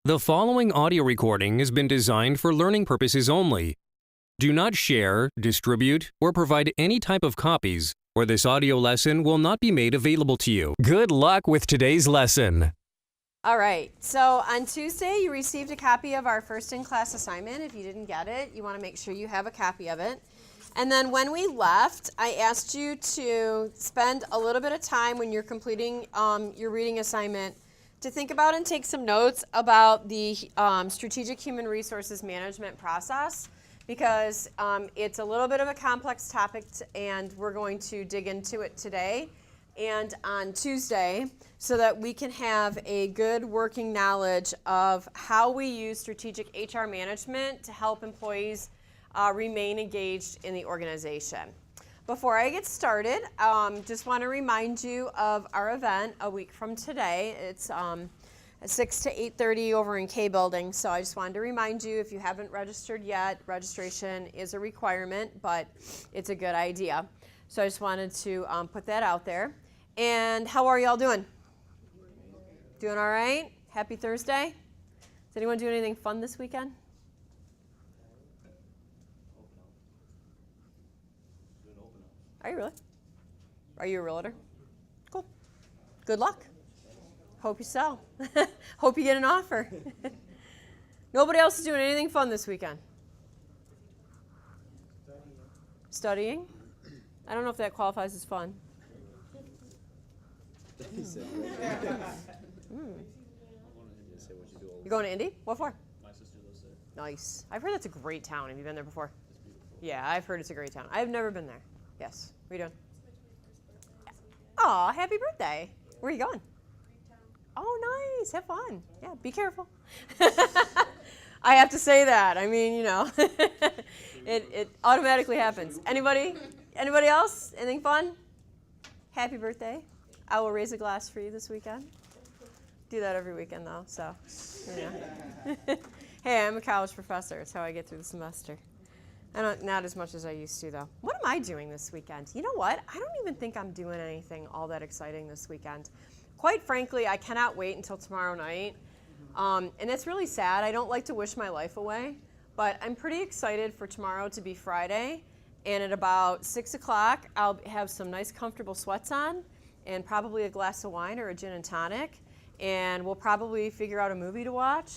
The following audio recording has been designed for learning purposes only. Do not share, distribute, or provide any type of copies, or this audio lesson will not be made available to you. Good luck with today's lesson. All right, so on Tuesday you received a copy of our first in-class assignment. If you didn't get it, you want to make sure you have a copy of it. And then when we left, I asked you to spend a little bit of time when you're completing your reading assignment to think about and take some notes about the strategic human resources management process, because it's a little bit of a complex topic and we're going to dig into it today and on Tuesday so that we can have a good working knowledge of how we use strategic HR management to help employees remain engaged in the organization. Before I get started, just want to remind you of our event a week from today. It's 6 to 8:30 over in K Building. So I just wanted to remind you, if you haven't registered yet, registration is a requirement, but it's a good idea. So I just wanted to put that out there. And how are y'all doing? Doing all right? Happy Thursday? Is anyone doing anything fun this weekend? Are you really? Are you a realtor? Cool. Good luck. Hope you sell. Hope you get an offer. Nobody else is doing anything fun this weekend? Studying? I don't know if that qualifies as fun. You going to Indy? What for? My sister lives there. Nice. I've heard that's a great town. Have you been there before? Yeah, I've heard it's a great town. I've never been there. Yes. What are you doing? Aw, happy birthday. Where are you going? Oh, nice. Have fun. Yeah, be careful. I have to say that. I mean, you know, it automatically happens. Anybody else? Anything fun? Happy birthday. I will raise a glass for you this weekend. Do that every weekend, though, so, you know. Hey, I'm a college professor. It's how I get through the semester. Not as much as I used to, though. What am I doing this weekend? You know what? I don't even think I'm doing anything all that exciting this weekend. Quite frankly, I cannot wait until tomorrow night. And it's really sad. I don't like to wish my life away, but I'm pretty excited for tomorrow to be Friday. And at about 6 o'clock, I'll have some nice comfortable sweats on and probably a glass of wine or a gin and tonic. And we'll probably figure out a movie to watch.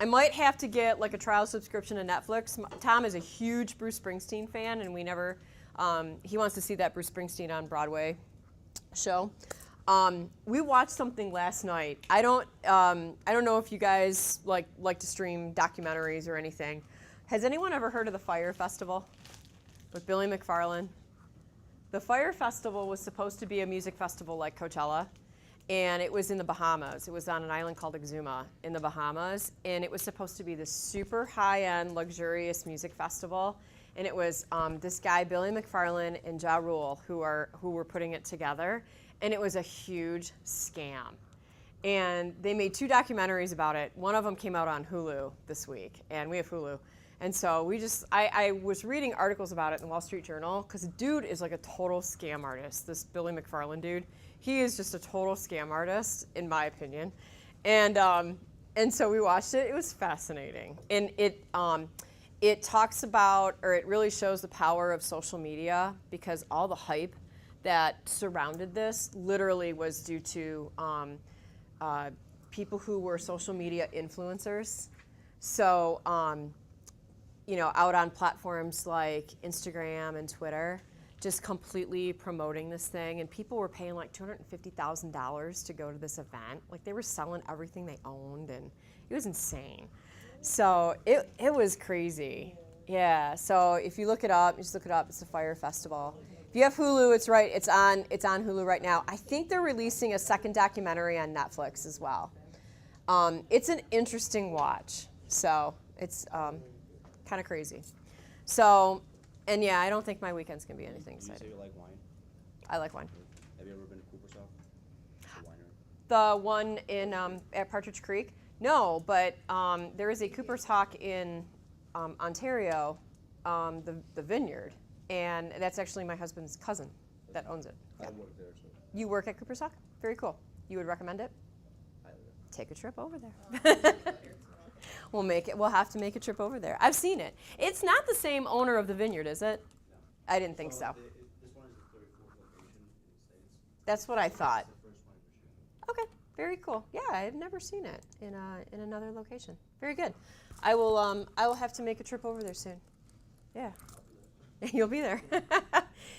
I might have to get like a trial subscription to Netflix. Tom is a huge Bruce Springsteen fan, and he wants to see that Bruce Springsteen on Broadway show. We watched something last night. I don't know if you guys like to stream documentaries or anything. Has anyone ever heard of the Fyre Festival with Billy McFarland? The Fyre Festival was supposed to be a music festival like Coachella. And it was in the Bahamas. It was on an island called Exuma in the Bahamas. And it was supposed to be this super high-end, luxurious music festival. And it was this guy, Billy McFarland, and Ja Rule, who were putting it together. And it was a huge scam. And they made 2 documentaries about it. One of them came out on Hulu this week. And we have Hulu. And so I was reading articles about it in the Wall Street Journal, because the dude is like a total scam artist, this Billy McFarland dude. He is just a total scam artist, in my opinion. And so we watched it. It was fascinating. And it talks about, or it really shows the power of social media, because all the hype that surrounded this literally was due to people who were social media influencers. So, you know, out on platforms like Instagram and Twitter, just completely promoting this thing, and people were paying like $250,000 to go to this event. Like, they were selling everything they owned, and it was insane. So it was crazy. Yeah. So if you look it up, just look it up. It's the Fyre Festival. If you have Hulu, it's right. It's on Hulu right now. I think they're releasing a second documentary on Netflix as well. It's an interesting watch. So it's kind of crazy. So. And yeah, I don't think my weekend's gonna be anything exciting. Do you say you like wine? I like wine. Have you ever been to Cooper's Hawk? The The winery? one in at Partridge Creek? No, but there is a Cooper's Hawk in Ontario, the vineyard, and that's actually my husband's cousin that owns it. I Yeah. work there, so You work at Cooper's Hawk? Very cool. You would recommend it? I live. take a trip over there. We'll have to make a trip over there. I've seen it. It's not the same owner of the vineyard, is it? I didn't think so. This one is the 34th location in the States. That's what I thought. It's the first one in Michigan. Okay, very cool. Yeah, I've never seen it in another location. Very good. I will have to make a trip over there soon. Yeah. You'll be there.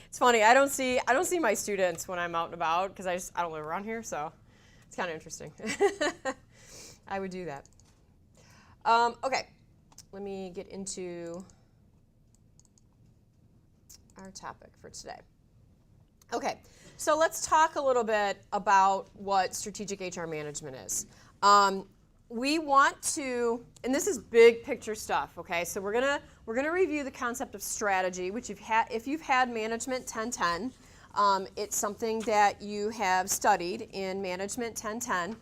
It's funny. I don't see my students when I'm out and about because I don't live around here, so it's kind of interesting. I would do that. Okay, let me get into our topic for today. Okay, so let's talk a little bit about what strategic HR management is. We want to, and this is big picture stuff. Okay, so we're gonna review the concept of strategy, which if you've had Management 1010, it's something that you have studied in Management 1010.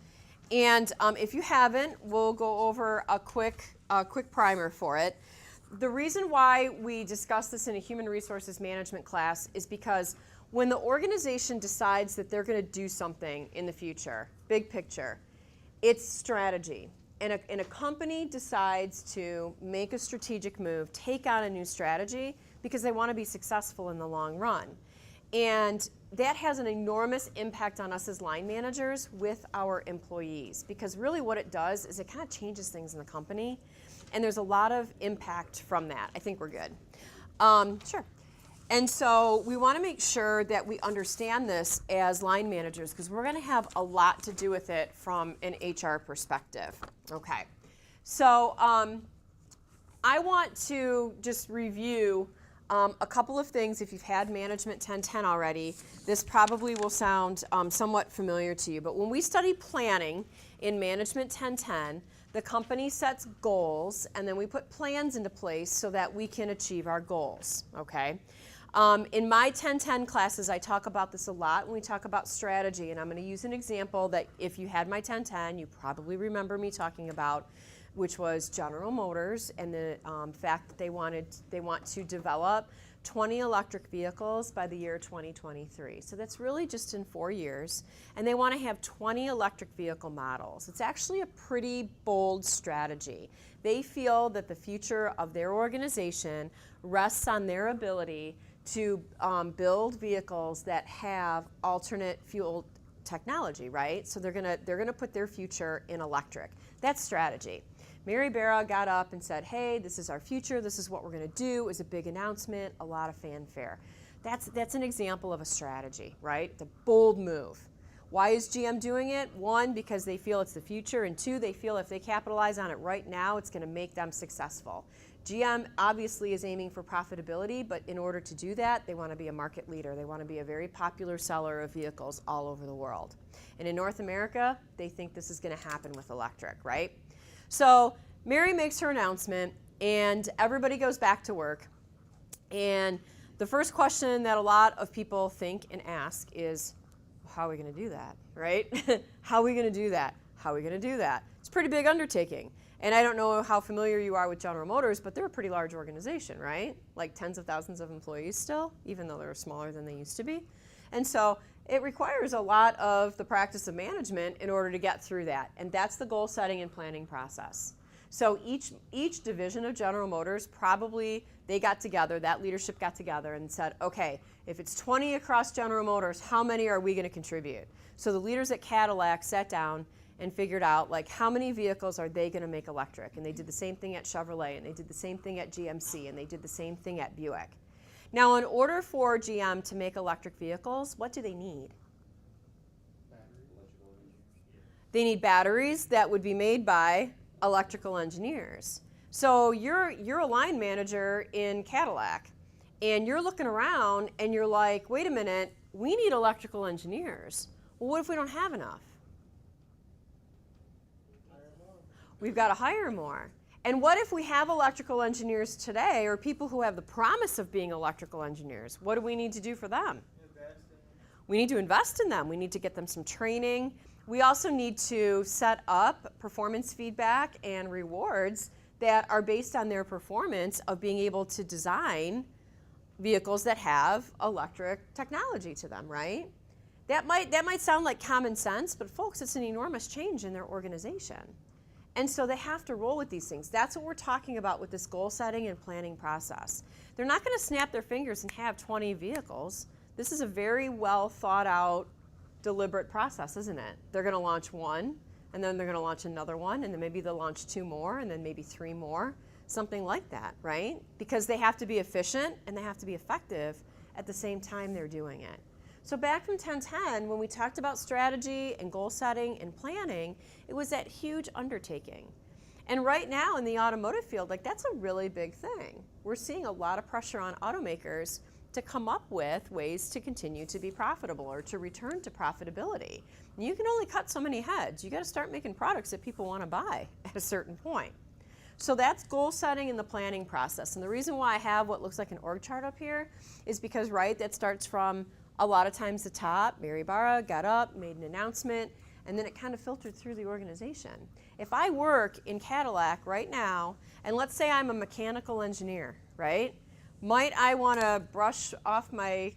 And if you haven't, we'll go over a quick primer for it. The reason why we discuss this in a human resources management class is because when the organization decides that they're going to do something in the future, big picture, it's strategy. And a company decides to make a strategic move, take on a new strategy, because they want to be successful in the long run. And that has an enormous impact on us as line managers with our employees, because really what it does is it kind of changes things in the company, and there's a lot of impact from that. I think we're good. Sure. And so we want to make sure that we understand this as line managers, because we're going to have a lot to do with it from an HR perspective. Okay. So I want to just review a couple of things. If you've had Management 1010 already, this probably will sound somewhat familiar to you. But when we study planning in Management 1010, the company sets goals, and then we put plans into place so that we can achieve our goals. Okay. In my 1010 classes, I talk about this a lot when we talk about strategy, and I'm going to use an example that if you had my 1010, you probably remember me talking about, which was General Motors and the fact that they want to develop 20 electric vehicles by the year 2023. So that's really just in 4 years, and they want to have 20 electric vehicle models. It's actually a pretty bold strategy. They feel that the future of their organization rests on their ability to build vehicles that have alternate fuel technology, right? So they're gonna put their future in electric. That's strategy. Mary Barra got up and said, hey, this is our future, this is what we're gonna do. It was a big announcement, a lot of fanfare. That's an example of a strategy, right? The bold move. Why is GM doing it? One, because they feel it's the future, and two, they feel if they capitalize on it right now, it's gonna make them successful. GM obviously is aiming for profitability, but in order to do that, they want to be a market leader. They want to be a very popular seller of vehicles all over the world. And in North America, they think this is going to happen with electric, right? So Mary makes her announcement, and everybody goes back to work. And the first question that a lot of people think and ask is, how are we going to do that, right? How are we going to do that? How are we going to do that? It's a pretty big undertaking. And I don't know how familiar you are with General Motors, but they're a pretty large organization, right? Like tens of thousands of employees still, even though they're smaller than they used to be. And so it requires a lot of the practice of management in order to get through that. And that's the goal setting and planning process. So each division of General Motors, probably they got together, that leadership got together and said, okay, if it's 20 across General Motors, how many are we going to contribute? So the leaders at Cadillac sat down and figured out, like, how many vehicles are they going to make electric? And they did the same thing at Chevrolet, and they did the same thing at GMC, and they did the same thing at Buick. Now, in order for GM to make electric vehicles, what do they need? They need batteries that would be made by electrical engineers. So you're a line manager in Cadillac, and you're looking around, and you're like, wait a minute, we need electrical engineers. Well, what if we don't have enough? We've got to hire more. And what if we have electrical engineers today, or people who have the promise of being electrical engineers? What do we need to do for them? We need to invest in them. We need to get them some training. We also need to set up performance feedback and rewards that are based on their performance of being able to design vehicles that have electric technology to them, right? That might sound like common sense, but folks, it's an enormous change in their organization. And so they have to roll with these things. That's what we're talking about with this goal setting and planning process. They're not going to snap their fingers and have 20 vehicles. This is a very well thought out, deliberate process, isn't it? They're going to launch one, and then they're going to launch another one, and then maybe they'll launch 2 more, and then maybe 3 more, something like that, right? Because they have to be efficient and they have to be effective at the same time they're doing it. So back from 1010, when we talked about strategy and goal setting and planning, it was that huge undertaking. And right now in the automotive field, like that's a really big thing. We're seeing a lot of pressure on automakers to come up with ways to continue to be profitable or to return to profitability. And you can only cut so many heads. You got to start making products that people want to buy at a certain point. So that's goal setting and the planning process. And the reason why I have what looks like an org chart up here is because, right, that starts from a lot of times the top. Mary Barra got up, made an announcement, and then it kind of filtered through the organization. If I work in Cadillac right now, and let's say I'm a mechanical engineer, right? Might I want to brush off my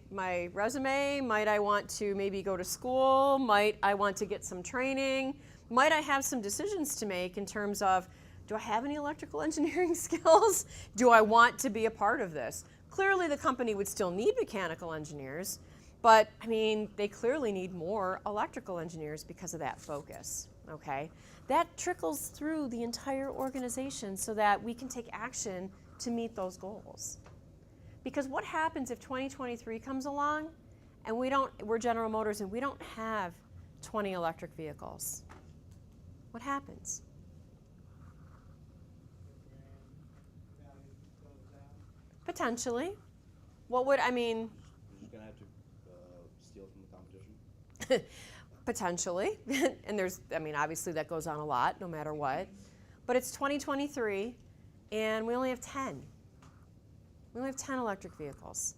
resume? Might I want to maybe go to school? Might I want to get some training? Might I have some decisions to make in terms of, do I have any electrical engineering skills? Do I want to be a part of this? Clearly the company would still need mechanical engineers, but I mean, they clearly need more electrical engineers because of that focus, okay? That trickles through the entire organization so that we can take action to meet those goals. Because what happens if 2023 comes along and we're General Motors and we don't have 20 electric vehicles? What happens? Potentially. What would, I mean, You're just gonna have to steal from the competition. potentially. And there's, I mean, obviously that goes on a lot, no matter what. But it's 2023, and we only have 10. We only have 10 electric vehicles.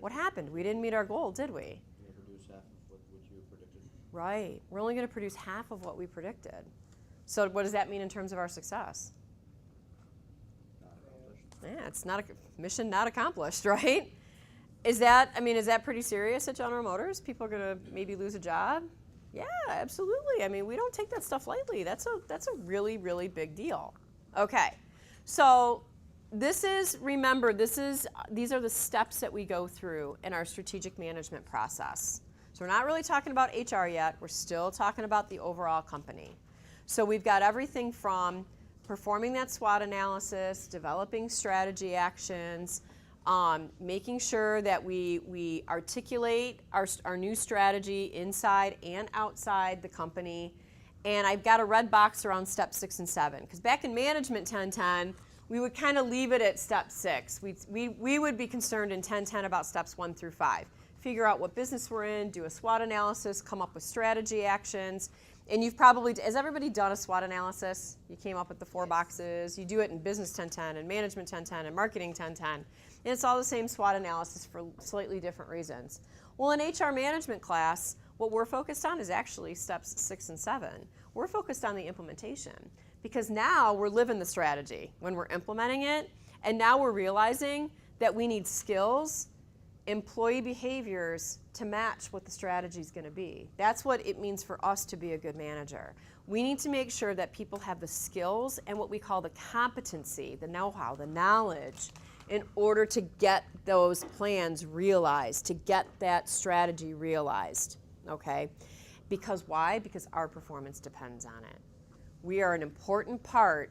What happened? We didn't meet our goal, did we? You're gonna produce half of what you predicted. Right. We're only going to produce half of what we predicted. So what does that mean in terms of our success? Not accomplished. Yeah, it's not a mission not accomplished, right? Is that pretty serious at General Motors? People are going to maybe lose a job? Yeah, absolutely. I mean, we don't take that stuff lightly. That's a really, really big deal. Okay. So remember, these are the steps that we go through in our strategic management process. So we're not really talking about HR yet. We're still talking about the overall company. So we've got everything from performing that SWOT analysis, developing strategy actions, making sure that we articulate our new strategy inside and outside the company. And I've got a red box around step 6 and 7. Because back in Management 1010, we would kind of leave it at step 6. We would be concerned in 1010 about steps 1 through 5. Figure out what business we're in, do a SWOT analysis, come up with strategy actions. And you've probably, has everybody done a SWOT analysis? You came up with the 4 boxes. You do it in Business 1010 and Management 1010 and Marketing 1010. And it's all the same SWOT analysis for slightly different reasons. Well, in HR management class, what we're focused on is actually steps 6 and 7. We're focused on the implementation because now we're living the strategy when we're implementing it, and now we're realizing that we need skills, employee behaviors to match what the strategy is going to be. That's what it means for us to be a good manager. We need to make sure that people have the skills and what we call the competency, the know-how, the knowledge, in order to get those plans realized, to get that strategy realized, okay? Because why? Because our performance depends on it. We are an important part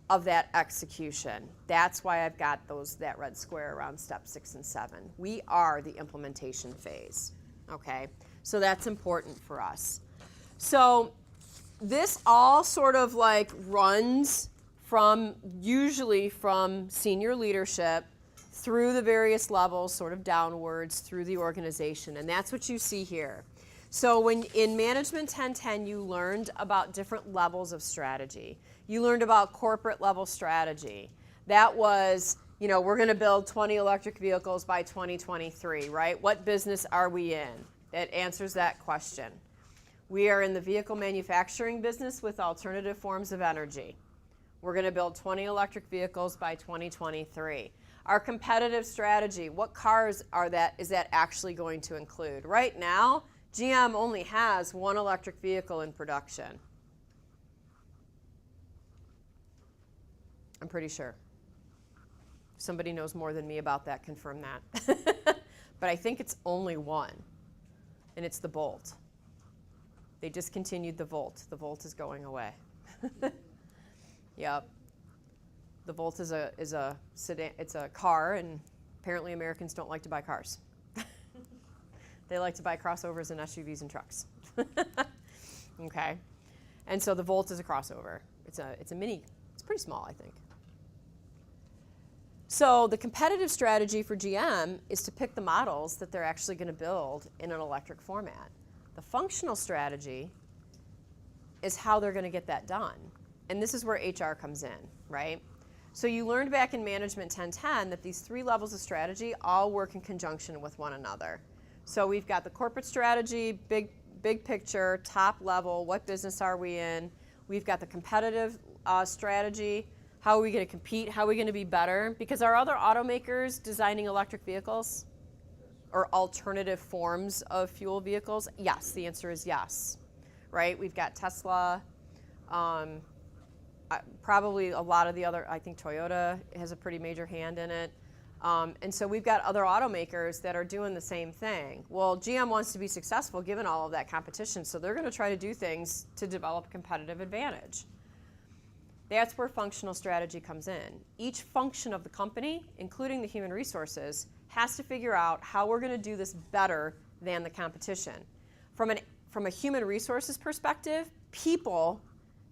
of that execution. That's why I've got that red square around step 6 and 7. We are the implementation phase, okay? So that's important for us. So this all sort of like runs usually from senior leadership through the various levels, sort of downwards through the organization, and that's what you see here. So when in Management 1010, you learned about different levels of strategy. You learned about corporate level strategy. That was, we're going to build 20 electric vehicles by 2023, right? What business are we in? It answers that question. We are in the vehicle manufacturing business with alternative forms of energy. We're going to build 20 electric vehicles by 2023. Our competitive strategy, what cars is that actually going to include? Right now, GM only has one electric vehicle in production. I'm pretty sure. If somebody knows more than me about that, confirm that. But I think it's only one, and it's the Bolt. They discontinued the Volt. The Volt is going away. Yep. The Volt is a sedan. It's a car, and apparently Americans don't like to buy cars. They like to buy crossovers and SUVs and trucks. Okay, and so the Volt is a crossover. It's a mini. It's pretty small, I think. So the competitive strategy for GM is to pick the models that they're actually going to build in an electric format. The functional strategy is how they're going to get that done. And this is where HR comes in, right? So you learned back in Management 1010 that these 3 levels of strategy all work in conjunction with one another. So we've got the corporate strategy, big picture, top level, what business are we in? We've got the competitive strategy. How are we going to compete? How are we going to be better? Because are other automakers designing electric vehicles or alternative forms of fuel vehicles? Yes, the answer is yes, right? We've got Tesla, probably a lot of the other, I think Toyota has a pretty major hand in it. And so we've got other automakers that are doing the same thing. Well, GM wants to be successful given all of that competition, so they're going to try to do things to develop a competitive advantage. That's where functional strategy comes in. Each function of the company, including the human resources, has to figure out how we're going to do this better than the competition. From a human resources perspective, people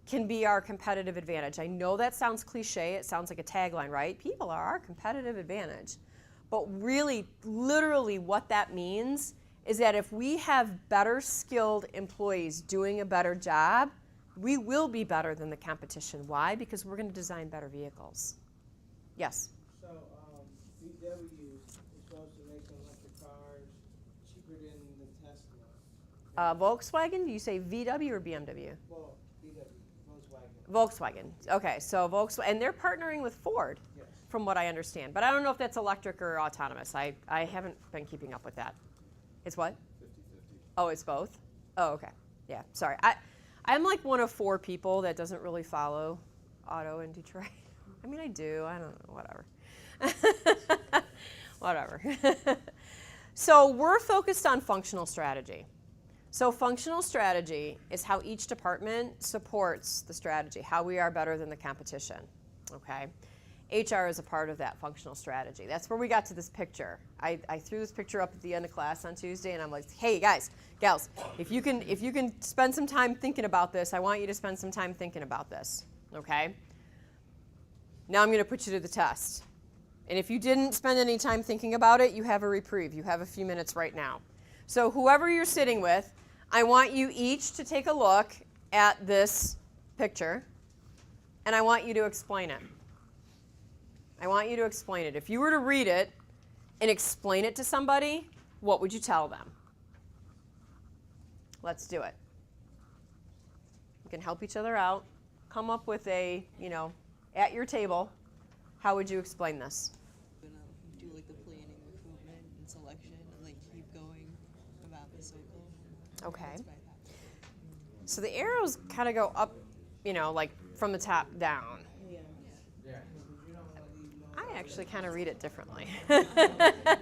can be our competitive advantage. I know that sounds cliche. It sounds like a tagline, right? People are our competitive advantage. But really, literally what that means is that if we have better skilled employees doing a better job, we will be better than the competition. Why? Because we're going to design better vehicles. Yes? So, VW is supposed to make electric cars cheaper than the Tesla. Volkswagen, do you say VW or BMW? Well, VW, Volkswagen. Volkswagen. Okay, so Volkswagen, and they're partnering with Ford, Yes. from what I understand. But I don't know if that's electric or autonomous. I haven't been keeping up with that. It's what? 50-50. Oh, it's both? Oh, okay. Yeah, sorry. I'm like one of 4 people that doesn't really follow auto in Detroit. I mean, I do. I don't know. Whatever. Whatever. So we're focused on functional strategy. So functional strategy is how each department supports the strategy, how we are better than the competition. Okay? HR is a part of that functional strategy. That's where we got to this picture. I threw this picture up at the end of class on Tuesday, and I'm like, hey, guys, gals, if you can spend some time thinking about this, I want you to spend some time thinking about this, okay? Now I'm going to put you to the test. And if you didn't spend any time thinking about it, you have a reprieve. You have a few minutes right now. So whoever you're sitting with, I want you each to take a look at this picture, and I want you to explain it. I want you to explain it. If you were to read it and explain it to somebody, what would you tell them? Let's do it. You can help each other out. Come up with a, at your table, how would you explain this? Do like the planning, recruitment, and selection, and like keep going about the cycle. Okay. So the arrows kind of go up, like from the top down. I actually kind of read it differently. I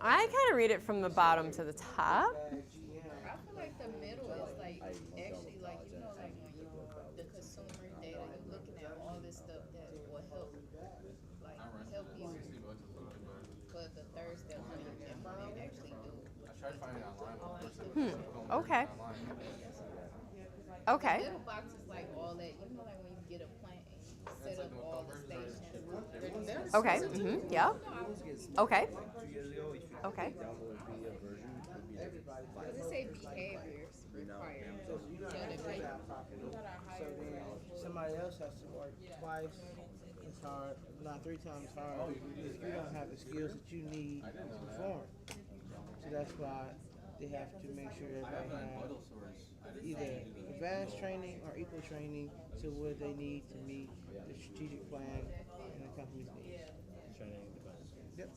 kind of read it from the bottom to the top. I feel like the middle is like actually like like when you the consumer data, you're looking at all this stuff that will help you for the third step when you implement actually do. Okay. Okay. The middle box is like all that like when you get a plant and you set up all the stations. Okay. Yeah. Okay. Okay. Does it say behaviors required? So somebody else has to work twice as hard, if not 3 times harder, if you don't have the skills that you need to perform. So that's why they have to make sure everybody has either advanced training or equal training to what they need to meet the strategic plan and the company's needs. Yep.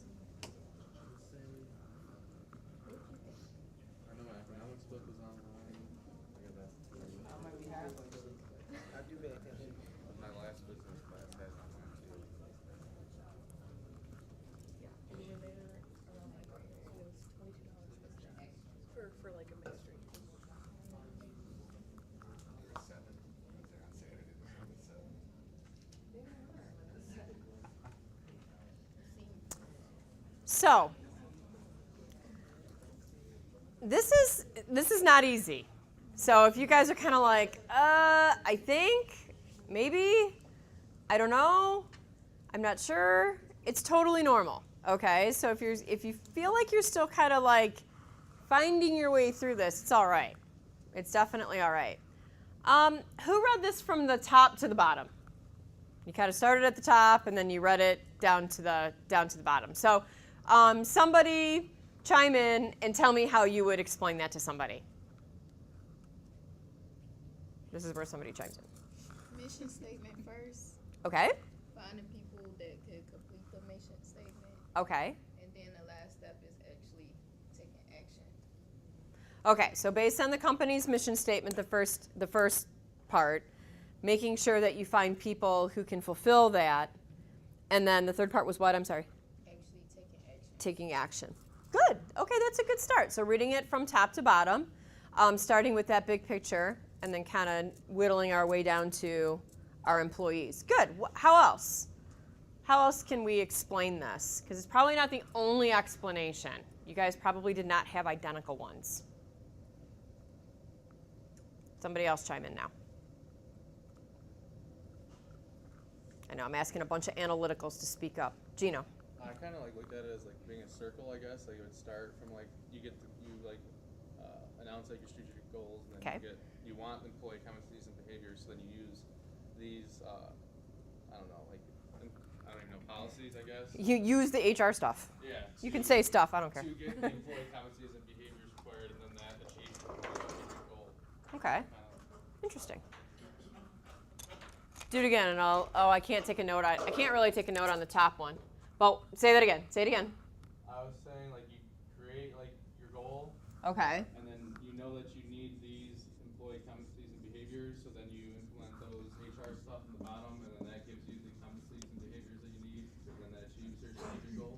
So this is not easy. So if you guys are kind of like, I think, maybe, I don't know, I'm not sure, it's totally normal. Okay, so if you feel like you're still kind of like finding your way through this, it's all right. It's definitely all right. Who read this from the top to the bottom? You kind of started at the top and then you read it down to the bottom. So somebody chime in and tell me how you would explain that to somebody. This is where somebody chimes in. Mission statement first. Okay. Finding people that could complete the mission statement. Okay. And then the last step is actually taking action. Okay, so based on the company's mission statement, the first part, making sure that you find people who can fulfill that, and then the third part was what? I'm sorry. Actually taking action. Taking action. Good. Okay, that's a good start. So reading it from top to bottom, starting with that big picture, and then kind of whittling our way down to our employees. Good. How else? How else can we explain this? Because it's probably not the only explanation. You guys probably did not have identical ones. Somebody else chime in now. I know I'm asking a bunch of analyticals to speak up. Gino. I kind of like looked at it as like being a circle, I guess. Like it would start from like you announce like your strategic goals, and then you want employee competencies and behaviors. So then you use these I don't know, like I don't even know, policies, I guess. You use the HR stuff. Yeah. You can say stuff. I don't care. To get the employee competencies and behaviors required, and then that achieves the strategic goal. Okay. Interesting. Do it again, and I can't take a note. I can't really take a note on the top one. Well, say that again. Say it again. I was saying like you create like your goal. Okay. And then you know that you need these employee competencies and behaviors, so then you implement those HR stuff in the bottom, and then that gives you the competencies and behaviors that you need, and then that achieves your strategic goal.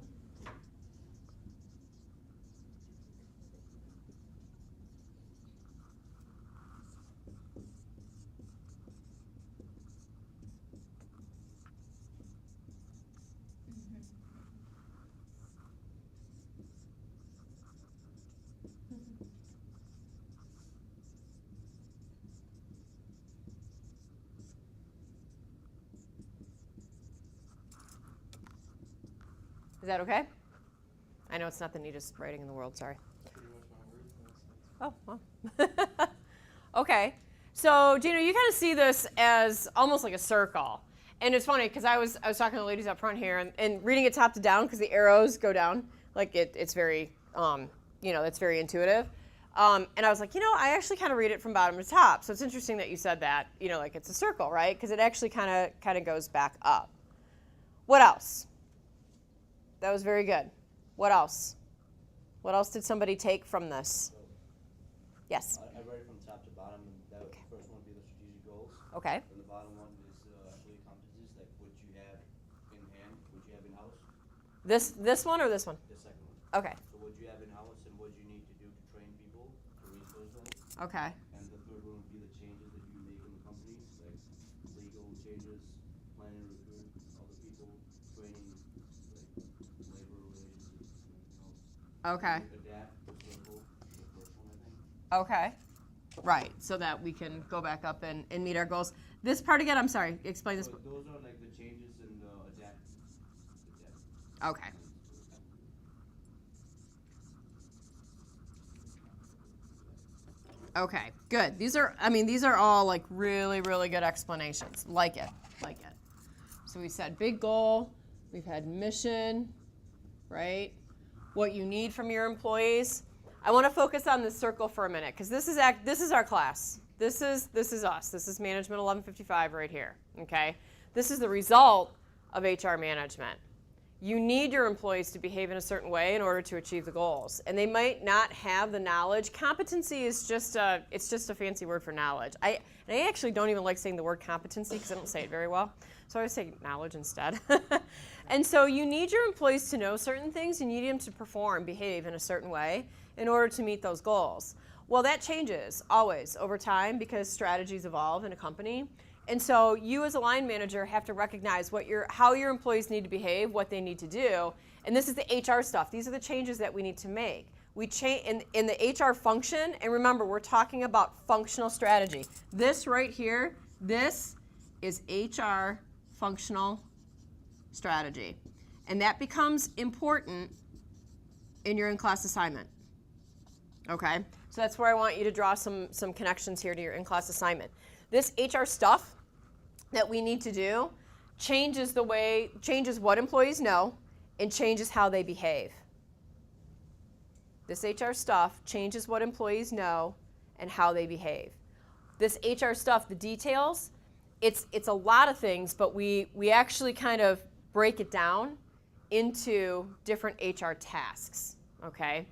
Is that okay? I know it's not the neatest writing in the world, sorry. Oh, well. Okay. So, Gino, you kind of see this as almost like a circle. And it's funny because I was talking to the ladies up front here and reading it top to down because the arrows go down. Like it's very, it's very intuitive. And I was like, I actually kind of read it from bottom to top. So it's interesting that you said that, like it's a circle, right? Because it actually kind of goes back up. What else? That was very good. What else? What else did somebody take from this? Yes. I read it from top to bottom, and that first one would be the strategic goals. Okay. And the bottom one is employee competencies, like what you have in hand, what you have in house. This one or this one? The second one. Okay. So what you have in house and what you need to do to train people, to resource them. Okay. And the third one would be the changes that you make in the company, like legal changes, plan and recruit other people, training, like labor relations, everything else. Okay. Adapt, circle, the first one, I think. Okay. Right. So that we can go back up and meet our goals. This part again, I'm sorry. Explain this. So those are like the changes and adapt. Okay. Okay, good. These are all like really, really good explanations. Like it. So we said big goal, we've had mission, right? What you need from your employees. I want to focus on this circle for a minute because this is our class. This is us. This is Management 1155 right here, okay? This is the result of HR management. You need your employees to behave in a certain way in order to achieve the goals. And they might not have the knowledge. Competency is just a fancy word for knowledge. I actually don't even like saying the word competency because I don't say it very well. So I always say knowledge instead. And so you need your employees to know certain things. You need them to perform, behave in a certain way in order to meet those goals. Well, that changes always over time because strategies evolve in a company. And so you as a line manager have to recognize how your employees need to behave, what they need to do. And this is the HR stuff. These are the changes that we need to make. We change in the HR function, and remember, we're talking about functional strategy. This right here, this is HR functional strategy. And that becomes important in your in-class assignment. Okay? So that's where I want you to draw some connections here to your in-class assignment. This HR stuff that we need to do changes what employees know and changes how they behave. This HR stuff changes what employees know and how they behave. This HR stuff, the details, it's a lot of things, but we actually kind of break it down into different HR tasks, okay?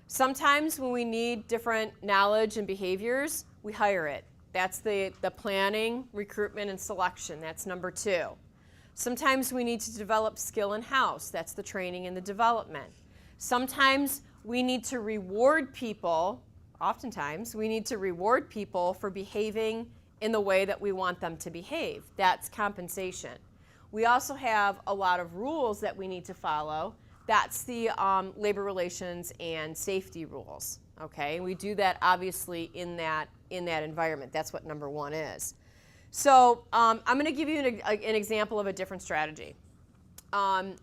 Sometimes when we need different knowledge and behaviors, we hire it. That's the planning, recruitment, and selection. That's number 2. Sometimes we need to develop skill in-house. That's the training and the development. Sometimes we need to reward people, oftentimes, we need to reward people for behaving in the way that we want them to behave. That's compensation. We also have a lot of rules that we need to follow. That's the labor relations and safety rules. Okay, we do that obviously in that environment. That's what number 1 is. So I'm going to give you an example of a different strategy. A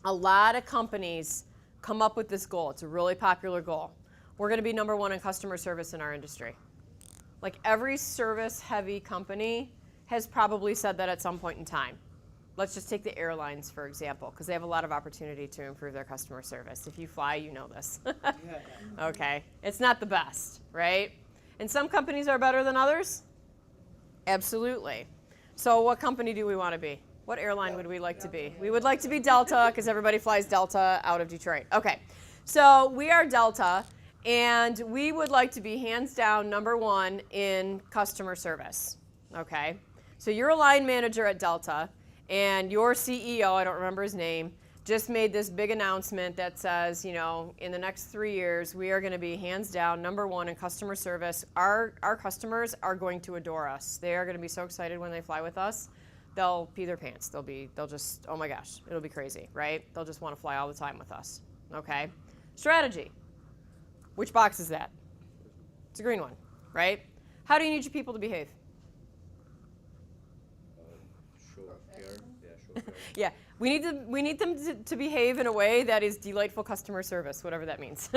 lot of companies come up with this goal. It's a really popular goal. We're going to be number 1 in customer service in our industry. Like every service-heavy company has probably said that at some point in time. Let's just take the airlines, for example, because they have a lot of opportunity to improve their customer service. If you fly, you know this. Okay. It's not the best, right? And some companies are better than others? Absolutely. So what company do we want to be? What airline would we like to be? We would like to be Delta, because everybody flies Delta out of Detroit. Okay. So we are Delta, and we would like to be hands down number 1 in customer service. Okay. So you're a line manager at Delta, and your CEO, I don't remember his name, just made this big announcement that says, you know, in the next 3 years, we are going to be hands down number 1 in customer service. Our customers are going to adore us. They are going to be so excited when they fly with us. They'll pee their pants. They'll just, oh my gosh, it'll be crazy, right? They'll just want to fly all the time with us. Okay? Strategy. Which box is that? It's a green one, right? How do you need your people to behave? Yeah, we need them to behave in a way that is delightful customer service, whatever that means,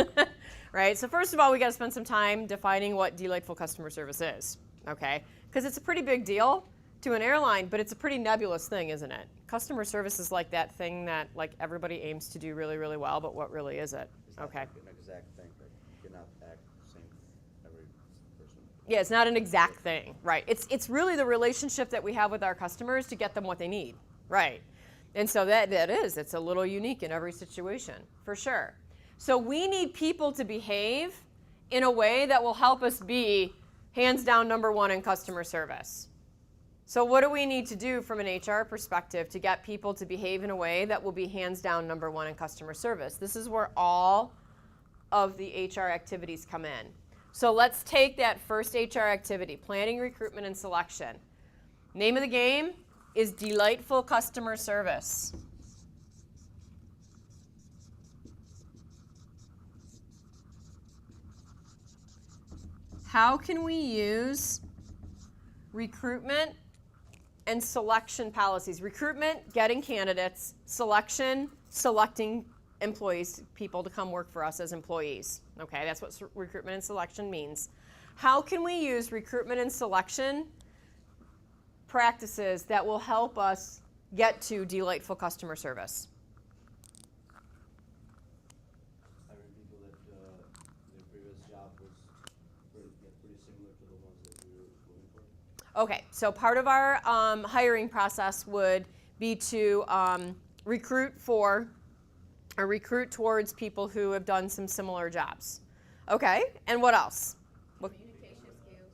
right? So first of all, we got to spend some time defining what delightful customer service is, okay? Because it's a pretty big deal to an airline, but it's a pretty nebulous thing, isn't it? Customer service is like that thing that like everybody aims to do really, really well, but what really is it? Okay. It's not an exact thing, right? You cannot act the same every person. Yeah, it's not an exact thing, right? It's really the relationship that we have with our customers to get them what they need, right? And so it's a little unique in every situation, for sure. So we need people to behave in a way that will help us be hands down number 1 in customer service. So what do we need to do from an HR perspective to get people to behave in a way that will be hands down number 1 in customer service? This is where all of the HR activities come in. So let's take that first HR activity, planning, recruitment, and selection. Name of the game is delightful customer service. How can we use recruitment and selection policies? Recruitment, getting candidates. Selection, selecting employees, people to come work for us as employees. Okay, that's what recruitment and selection means. How can we use recruitment and selection practices that will help us get to delightful customer service? Hiring people that their previous job was pretty similar to the ones that we were looking for. Okay, so part of our hiring process would be to recruit towards people who have done some similar jobs. Okay, and what else? Communication skills.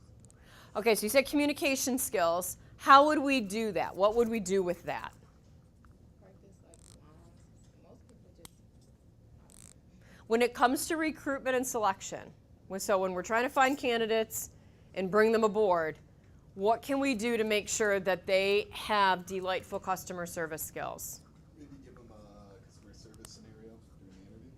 Okay, so you said communication skills. How would we do that? What would we do with that? Practice most people just. When it comes to recruitment and selection, so when we're trying to find candidates and bring them aboard, What can we do to make sure that they have delightful customer service skills? Maybe give them a customer service scenario during the interview.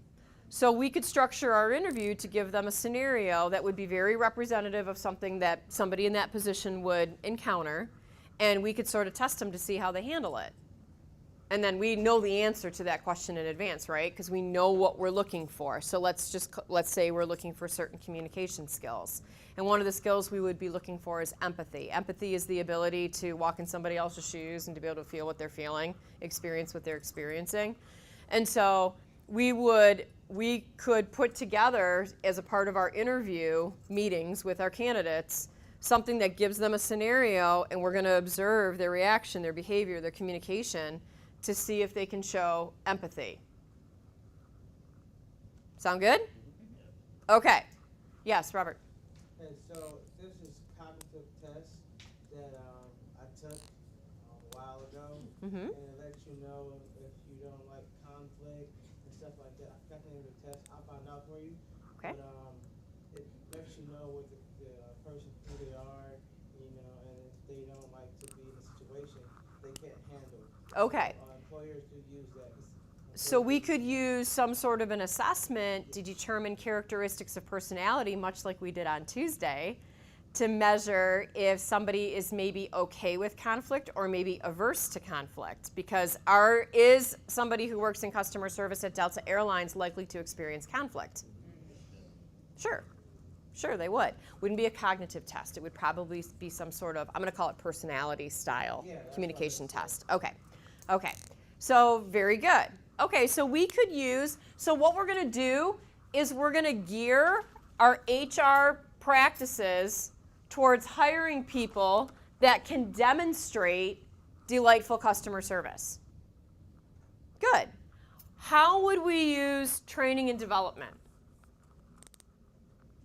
So we could structure our interview to give them a scenario that would be very representative of something that somebody in that position would encounter, and we could sort of test them to see how they handle it. And then we know the answer to that question in advance, right? Because we know what we're looking for. So let's say we're looking for certain communication skills. And one of the skills we would be looking for is empathy. Empathy is the ability to walk in somebody else's shoes and to be able to feel what they're feeling, experience what they're experiencing. And so we could put together, as a part of our interview meetings with our candidates, something that gives them a scenario, and we're going to observe their reaction, their behavior, their communication, to see if they can show empathy. Sound good? Okay. Yes, Robert. And so this is cognitive test that I took a while ago, and it lets you know if you don't like conflict and stuff like that. I forgot the name of the test. I'll find out for you. Okay. But it lets you know what the person, who they are, you know, and if they don't like to be in a situation they can't handle. Okay. Employers do use that. So we could use some sort of an assessment to determine characteristics of personality, much like we did on Tuesday, to measure if somebody is maybe okay with conflict or maybe averse to conflict. Because is somebody who works in customer service at Delta Airlines likely to experience conflict? Sure. Sure, they would. Wouldn't be a cognitive test. It would probably be some sort of, I'm going to call it personality style communication test. Okay. Okay. So very good. Okay, so we could use, so what we're going to do is we're going to gear our HR practices towards hiring people that can demonstrate delightful customer service. Good. How would we use training and development?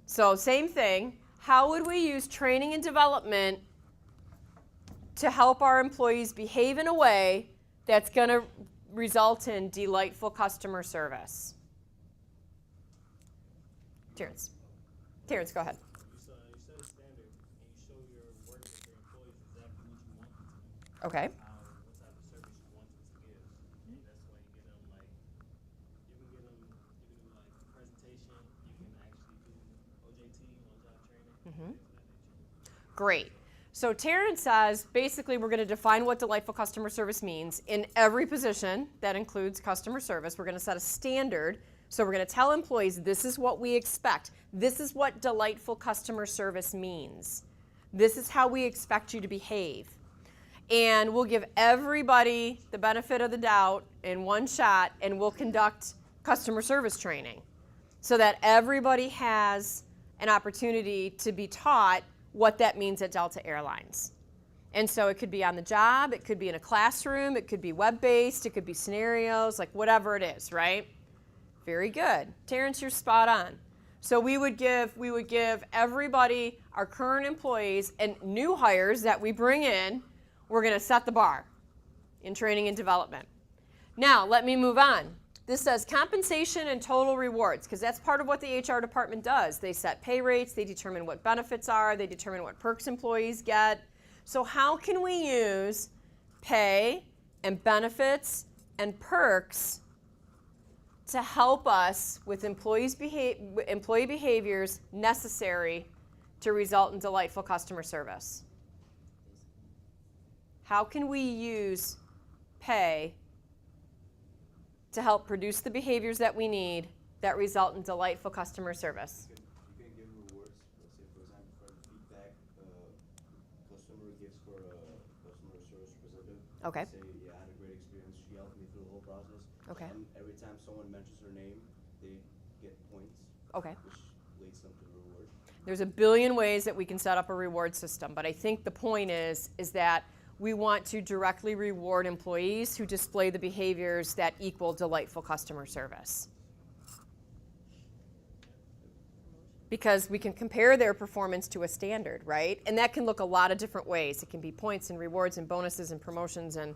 So same thing. How would we use training and development to help our employees behave in a way that's going to result in delightful customer service? Terrence, go ahead. You set a standard and you show your work with your employees exactly what you want them to do. Okay. What type of service you want them to give. And that's why you get them like, you can give them like a presentation, you can actually do OJT, on-job training, things of that nature. Great. So Terrence says, basically, we're going to define what delightful customer service means in every position that includes customer service. We're going to set a standard. So we're going to tell employees, this is what we expect. This is what delightful customer service means. This is how we expect you to behave. And we'll give everybody the benefit of the doubt in one shot, and we'll conduct customer service training so that everybody has an opportunity to be taught what that means at Delta Airlines. And so it could be on the job, it could be in a classroom, it could be web-based, it could be scenarios, like whatever it is, right? Very good. Terrence, you're spot on. So we would give everybody, our current employees and new hires that we bring in, we're going to set the bar in training and development. Now, let me move on. This says compensation and total rewards, because that's part of what the HR department does. They set pay rates, they determine what benefits are, they determine what perks employees get. So how can we use pay and benefits and perks to help us with employee behaviors necessary to result in delightful customer service? How can we use pay to help produce the behaviors that we need that result in delightful customer service? You can give rewards. Let's say, for example, for the feedback customer gives for a customer service representative. Okay. Say, yeah, I had a great experience. She helped me through the whole process. Okay. And every time someone mentions her name, they get points. Okay. Which leads them to the reward. There's a billion ways that we can set up a reward system, but I think the point is that we want to directly reward employees who display the behaviors that equal delightful customer service. Because we can compare their performance to a standard, right? And that can look a lot of different ways. It can be points and rewards and bonuses and promotions and,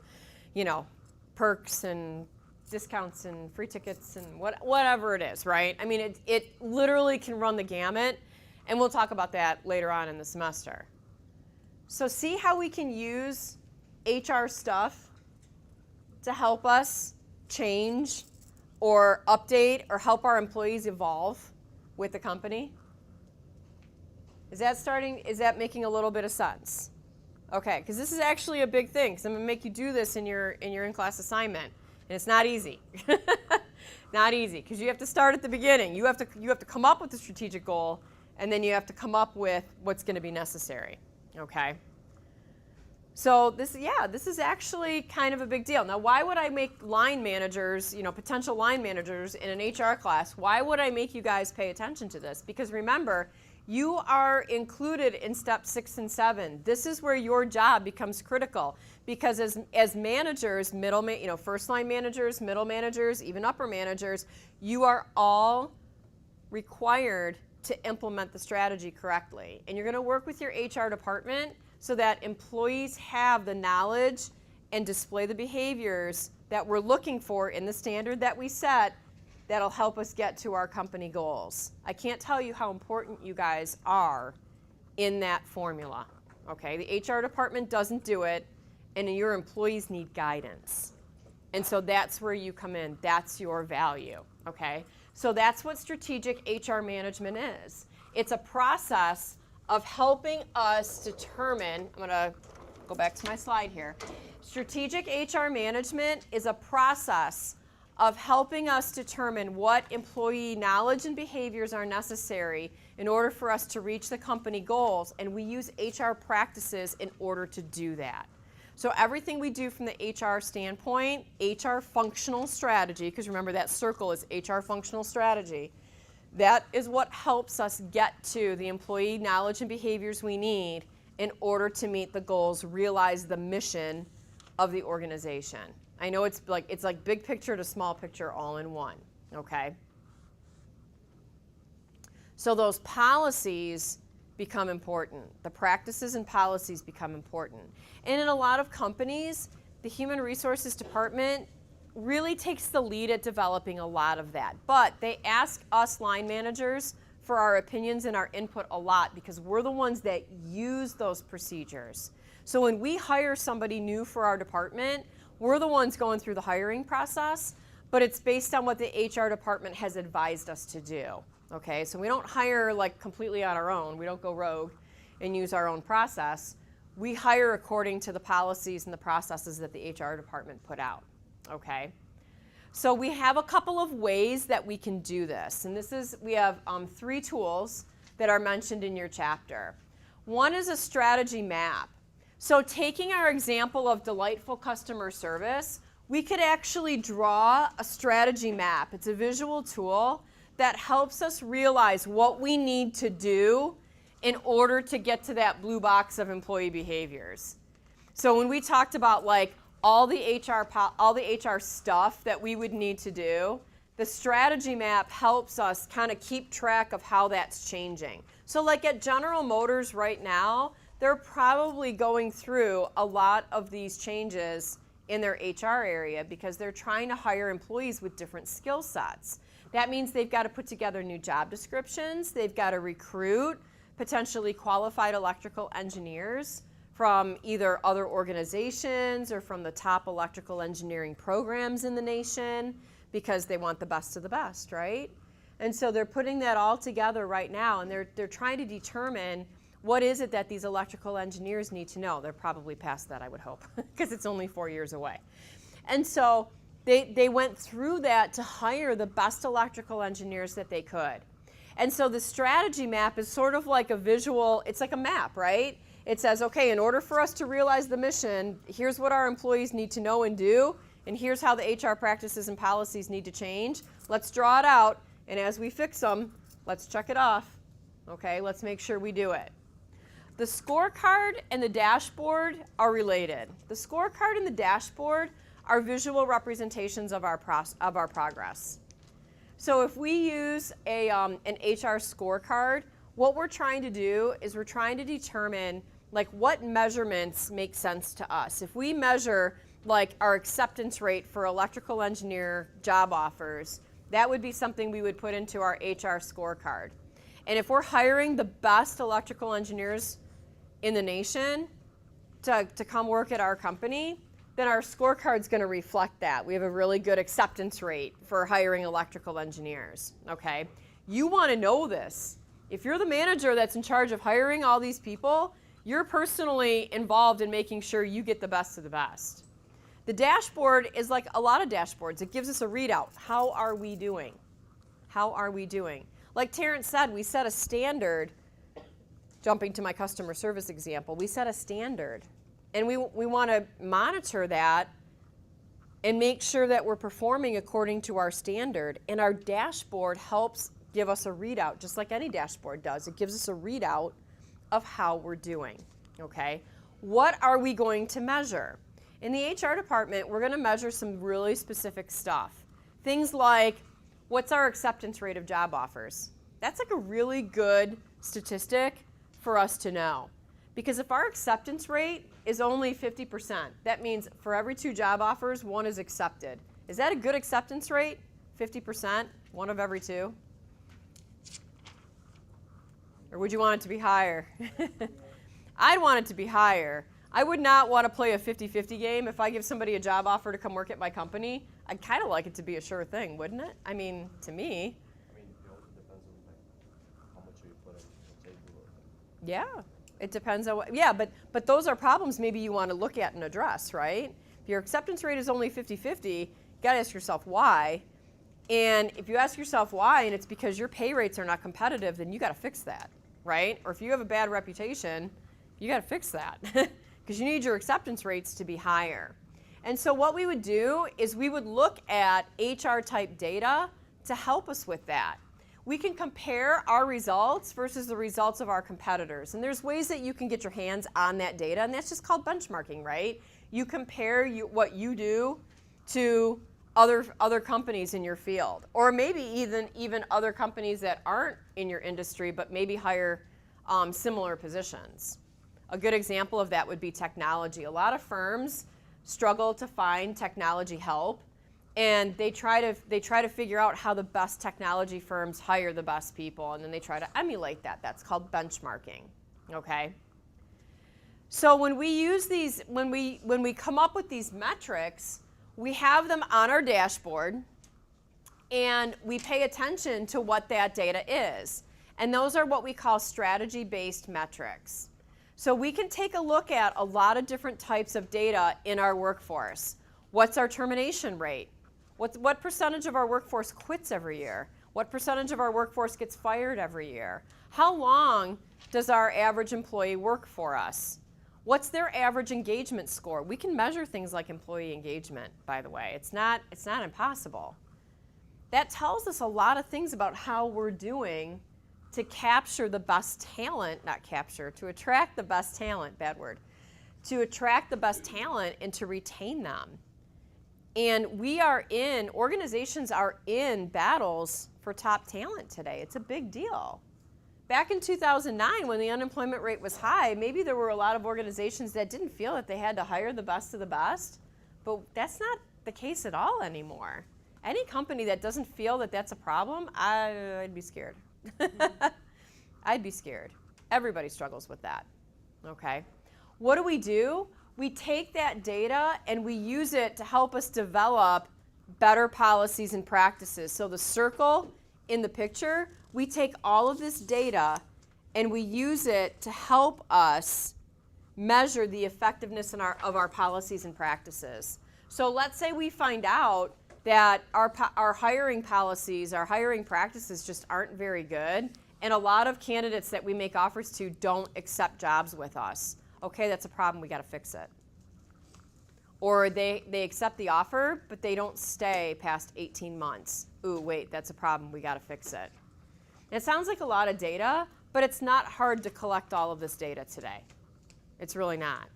perks and discounts and free tickets and whatever it is, right? I mean, it literally can run the gamut, and we'll talk about that later on in the semester. So see how we can use HR stuff to help us change or update or help our employees evolve with the company? Is that making a little bit of sense? Okay, because this is actually a big thing, because I'm going to make you do this in your in-class assignment, and it's not easy. Not easy, because you have to start at the beginning. You have to come up with the strategic goal, and then you have to come up with what's going to be necessary. Okay. So this is actually kind of a big deal. Now, why would I make line managers, potential line managers in an HR class, why would I make you guys pay attention to this? Because remember, you are included in step 6 and 7. This is where your job becomes critical, because as managers, first line managers, middle managers, even upper managers, you are all required to implement the strategy correctly. And you're going to work with your HR department so that employees have the knowledge and display the behaviors that we're looking for in the standard that we set that'll help us get to our company goals. I can't tell you how important you guys are in that formula. Okay, the HR department doesn't do it, and your employees need guidance. And so that's where you come in. That's your value. Okay, so that's what strategic HR management is. It's a process of helping us determine, I'm going to go back to my slide here. Strategic HR management is a process of helping us determine what employee knowledge and behaviors are necessary in order for us to reach the company goals, and we use HR practices in order to do that. So everything we do from the HR standpoint, HR functional strategy, because remember that circle is HR functional strategy, that is what helps us get to the employee knowledge and behaviors we need in order to meet the goals, realize the mission of the organization. I know it's like big picture to small picture all in one, okay? So those policies become important. The practices and policies become important. And in a lot of companies, the human resources department really takes the lead at developing a lot of that. But they ask us line managers for our opinions and our input a lot, because we're the ones that use those procedures. So when we hire somebody new for our department, we're the ones going through the hiring process, but it's based on what the HR department has advised us to do. Okay, so we don't hire completely on our own. We don't go rogue and use our own process. We hire according to the policies and the processes that the HR department put out. Okay, so we have a couple of ways that we can do this, and we have 3 tools that are mentioned in your chapter. One is a strategy map. So taking our example of delightful customer service, we could actually draw a strategy map. It's a visual tool that helps us realize what we need to do in order to get to that blue box of employee behaviors. So when we talked about all the HR stuff that we would need to do, the strategy map helps us kind of keep track of how that's changing. So at General Motors right now, they're probably going through a lot of these changes in their HR area because they're trying to hire employees with different skill sets. That means they've got to put together new job descriptions. They've got to recruit potentially qualified electrical engineers from either other organizations or from the top electrical engineering programs in the nation, because they want the best of the best, right? And so they're putting that all together right now, and they're trying to determine what is it that these electrical engineers need to know. They're probably past that, I would hope, because it's only 4 years away. And so they went through that to hire the best electrical engineers that they could. And so the strategy map is sort of like a visual, it's like a map, right? It says, okay, in order for us to realize the mission, here's what our employees need to know and do, and here's how the HR practices and policies need to change. Let's draw it out, and as we fix them, let's check it off. Okay, let's make sure we do it. The scorecard and the dashboard are related. The scorecard and the dashboard are visual representations of our progress. So if we use an HR scorecard, what we're trying to do is we're trying to determine what measurements make sense to us. If we measure our acceptance rate for electrical engineer job offers, that would be something we would put into our HR scorecard. And if we're hiring the best electrical engineers in the nation, to come work at our company, then our scorecard's going to reflect that. We have a really good acceptance rate for hiring electrical engineers, okay? You want to know this. If you're the manager that's in charge of hiring all these people, you're personally involved in making sure you get the best of the best. The dashboard is like a lot of dashboards. It gives us a readout. How are we doing? How are we doing? Like Terrence said, we set a standard. Jumping to my customer service example, we set a standard. And we want to monitor that and make sure that we're performing according to our standard. And our dashboard helps give us a readout, just like any dashboard does. It gives us a readout of how we're doing, okay? What are we going to measure? In the HR department, we're going to measure some really specific stuff. Things like, what's our acceptance rate of job offers? That's like a really good statistic for us to know. Because if our acceptance rate is only 50%, that means for every 2 job offers, 1 is accepted. Is that a good acceptance rate? 50%, 1 of every 2? Or would you want it to be higher? I'd want it to be higher. I would not want to play a 50-50 game. If I give somebody a job offer to come work at my company, I'd kind of like it to be a sure thing, wouldn't it? I mean, to me. I mean, it also depends on like how much you put on the table. Yeah, it depends on what, yeah, but those are problems maybe you want to look at and address, right? If your acceptance rate is only 50-50, you got to ask yourself why. And if you ask yourself why, and it's because your pay rates are not competitive, then you got to fix that, right? Or if you have a bad reputation, you got to fix that because you need your acceptance rates to be higher. And so what we would do is we would look at HR type data to help us with that. We can compare our results versus the results of our competitors. And there's ways that you can get your hands on that data, and that's just called benchmarking, right? You compare what you do to other companies in your field, or maybe even other companies that aren't in your industry but maybe hire similar positions. A good example of that would be technology. A lot of firms struggle to find technology help, and they try to figure out how the best technology firms hire the best people, and then they try to emulate that. That's called benchmarking. Okay. So when we use these, when we come up with these metrics, we have them on our dashboard, and we pay attention to what that data is. And those are what we call strategy-based metrics. So we can take a look at a lot of different types of data in our workforce. What's our termination rate? What percentage of our workforce quits every year? What percentage of our workforce gets fired every year? How long does our average employee work for us? What's their average engagement score? We can measure things like employee engagement, by the way. It's not impossible. That tells us a lot of things about how we're doing to capture the best talent, to attract the best talent, bad word, to attract the best talent and to retain them. And organizations are in battles for top talent today. It's a big deal. Back in 2009, when the unemployment rate was high, maybe there were a lot of organizations that didn't feel that they had to hire the best of the best, but that's not the case at all anymore. Any company that doesn't feel that that's a problem, I'd be scared. I'd be scared. Everybody struggles with that, okay? What do? We take that data and we use it to help us develop better policies and practices. So the circle in the picture, we take all of this data and we use it to help us measure the effectiveness of our policies and practices. So let's say we find out that our hiring policies, our hiring practices just aren't very good, and a lot of candidates that we make offers to don't accept jobs with us. Okay, that's a problem, we gotta fix it. Or they accept the offer, but they don't stay past 18 months. Ooh, wait, that's a problem, we gotta fix it. It sounds like a lot of data, but it's not hard to collect all of this data today. It's really not.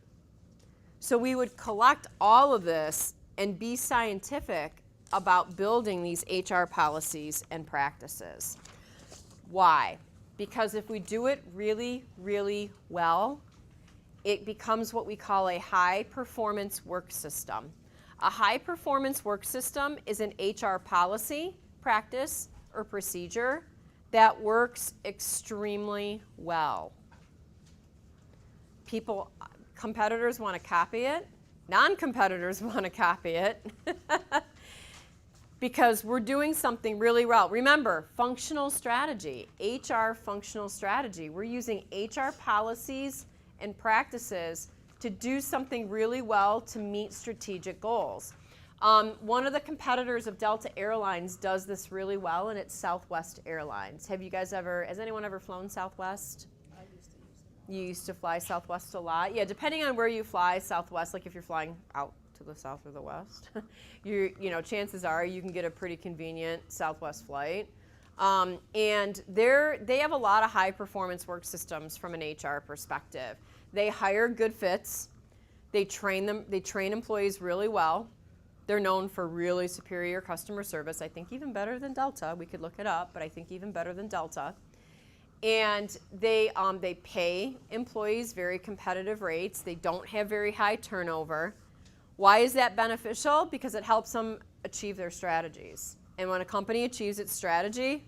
So we would collect all of this and be scientific about building these HR policies and practices. Why? Because if we do it really, really well, it becomes what we call a high-performance work system. A high-performance work system is an HR policy, practice, or procedure that works extremely well. competitors want to copy it. Non-competitors want to copy it. Because we're doing something really well. Remember, functional strategy, HR functional strategy. We're using HR policies and practices to do something really well to meet strategic goals. One of the competitors of Delta Airlines does this really well, and it's Southwest Airlines. Has anyone ever flown Southwest? I used to use them. You used to fly Southwest a lot? Yeah, depending on where you fly Southwest, like if you're flying out to the south or the west, chances are you can get a pretty convenient Southwest flight. And they have a lot of high performance work systems from an HR perspective. They hire good fits. They train employees really well. They're known for really superior customer service. I think even better than Delta. We could look it up, but I think even better than Delta. And they pay employees very competitive rates. They don't have very high turnover. Why is that beneficial? Because it helps them achieve their strategies. And when a company achieves its strategy,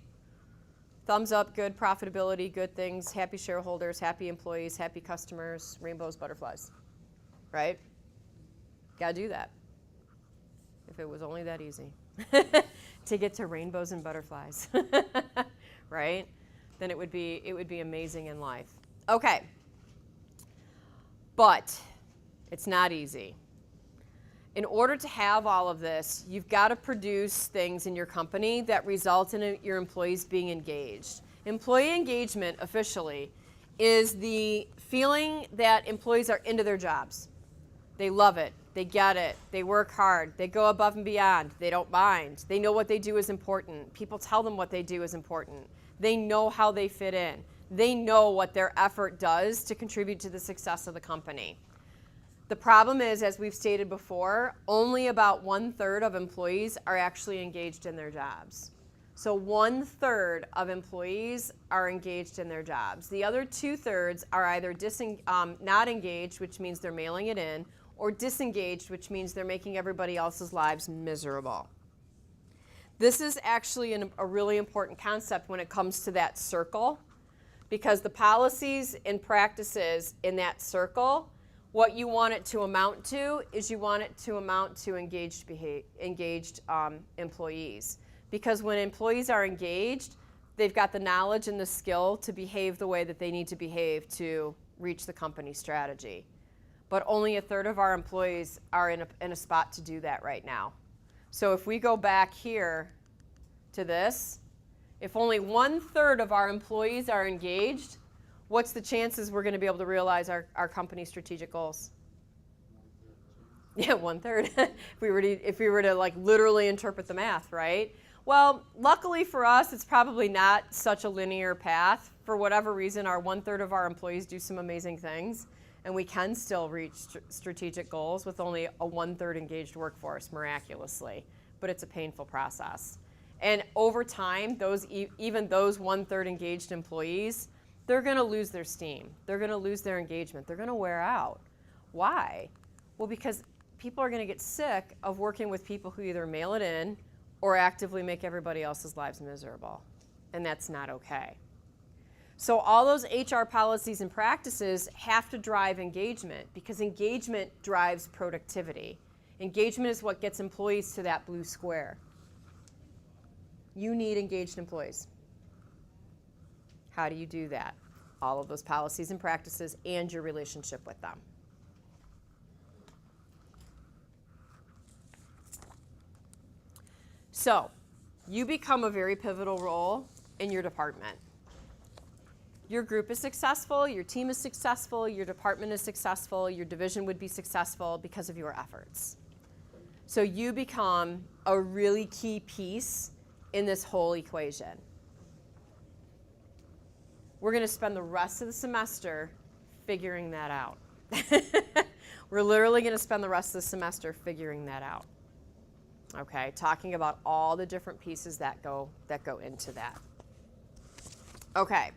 thumbs up, good profitability, good things, happy shareholders, happy employees, happy customers, rainbows, butterflies, right? Gotta do that. If it was only that easy to get to rainbows and butterflies, right? Then it would be amazing in life. Okay, but it's not easy. In order to have all of this, you've got to produce things in your company that result in your employees being engaged. Employee engagement, officially, is the feeling that employees are into their jobs. They love it. They get it. They work hard. They go above and beyond. They don't mind. They know what they do is important. People tell them what they do is important. They know how they fit in. They know what their effort does to contribute to the success of the company. The problem is, as we've stated before, only about 1/3 of employees are actually engaged in their jobs. So 1/3 of employees are engaged in their jobs. The other 2/3 are either not engaged, which means they're mailing it in, or disengaged, which means they're making everybody else's lives miserable. This is actually a really important concept when it comes to that circle, because the policies and practices in that circle, what you want it to amount to is you want it to amount to engaged employees. Because when employees are engaged, they've got the knowledge and the skill to behave the way that they need to behave to reach the company strategy. But only 1/3 of our employees are in a spot to do that right now. So if we go back here to this, if only 1/3 of our employees are engaged, what's the chances we're going to be able to realize our company's strategic goals? Yeah, 1/3. if we were to like literally interpret the math, right? Well, luckily for us, it's probably not such a linear path. For whatever reason, our 1/3 of our employees do some amazing things, and we can still reach strategic goals with only a 1/3 engaged workforce, miraculously. But it's a painful process. And over time, even those 1/3 engaged employees, they're going to lose their steam. They're going to lose their engagement. They're going to wear out. Why? Well, because people are going to get sick of working with people who either mail it in or actively make everybody else's lives miserable. And that's not okay. So all those HR policies and practices have to drive engagement, because engagement drives productivity. Engagement is what gets employees to that blue square. You need engaged employees. How do you do that? All of those policies and practices and your relationship with them. So, you become a very pivotal role in your department. Your group is successful, your team is successful, your department is successful, your division would be successful because of your efforts. So you become a really key piece in this whole equation. We're going to spend the rest of the semester figuring that out. We're literally going to spend the rest of the semester figuring that out. Okay, talking about all the different pieces that go into that. Okay,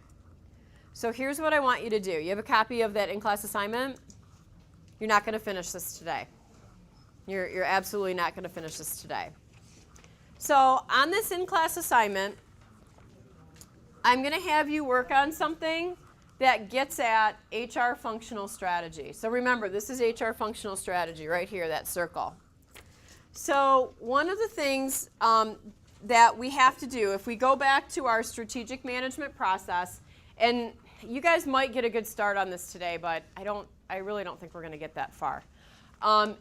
so here's what I want you to do. You have a copy of that in-class assignment? You're not going to finish this today. You're absolutely not going to finish this today. So on this in-class assignment, I'm going to have you work on something that gets at HR functional strategy. So remember, this is HR functional strategy right here, that circle. So one of the things that we have to do, if we go back to our strategic management process, and you guys might get a good start on this today, but I really don't think we're going to get that far.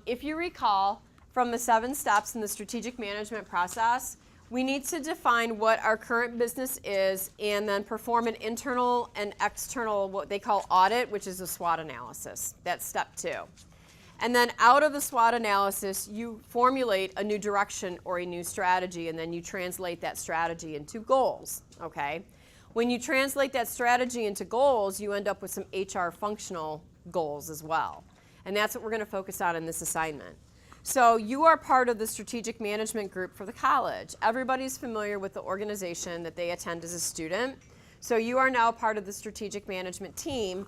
If you recall from the 7 steps in the strategic management process, we need to define what our current business is and then perform an internal and external, what they call audit, which is a SWOT analysis. That's step 2. And then out of the SWOT analysis, you formulate a new direction or a new strategy, and then you translate that strategy into goals, okay? When you translate that strategy into goals, you end up with some HR functional goals as well. And that's what we're going to focus on in this assignment. So you are part of the strategic management group for the college. Everybody's familiar with the organization that they attend as a student. So you are now part of the strategic management team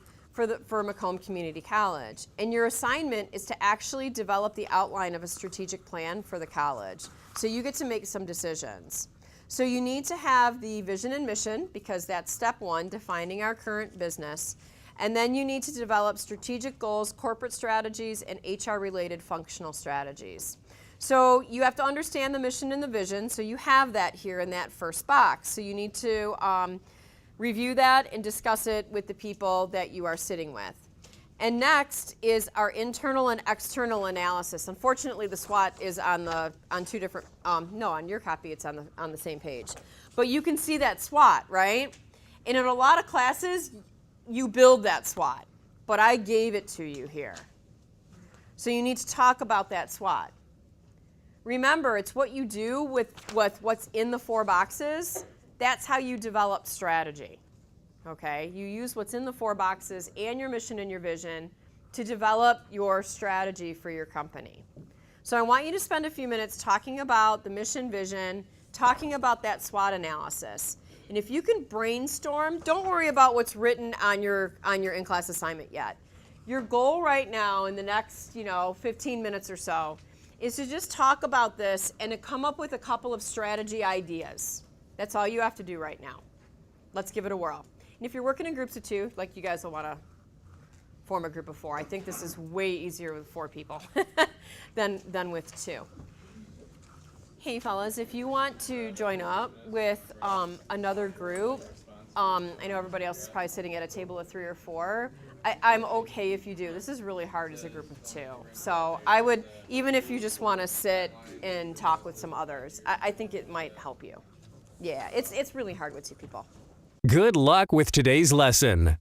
for Macomb Community College. And your assignment is to actually develop the outline of a strategic plan for the college. So you get to make some decisions. So you need to have the vision and mission, because that's step 1, defining our current business. And then you need to develop strategic goals, corporate strategies, and HR-related functional strategies. So you have to understand the mission and the vision, so you have that here in that first box. So you need to review that and discuss it with the people that you are sitting with. And next is our internal and external analysis. Unfortunately, the SWOT is on 2 different, no, on your copy it's on the same page. But you can see that SWOT, right? And in a lot of classes, you build that SWOT, but I gave it to you here. So you need to talk about that SWOT. Remember, it's what you do with what's in the 4 boxes. That's how you develop strategy, okay? You use what's in the 4 boxes and your mission and your vision to develop your strategy for your company. So I want you to spend a few minutes talking about the mission, vision, talking about that SWOT analysis. And if you can brainstorm, don't worry about what's written on your in-class assignment yet. Your goal right now in the next 15 minutes or so is to just talk about this and to come up with a couple of strategy ideas. That's all you have to do right now. Let's give it a whirl. And if you're working in groups of 2, like you guys will want to form a group of 4. I think this is way easier with 4 people than with 2. Hey fellas, if you want to join up with another group, I know everybody else is probably sitting at a table of 3 or 4. I'm okay if you do. This is really hard as a group of 2. So I would, even if you just want to sit and talk with some others, I think it might help you. Yeah, it's really hard with 2 people. Good luck with today's lesson.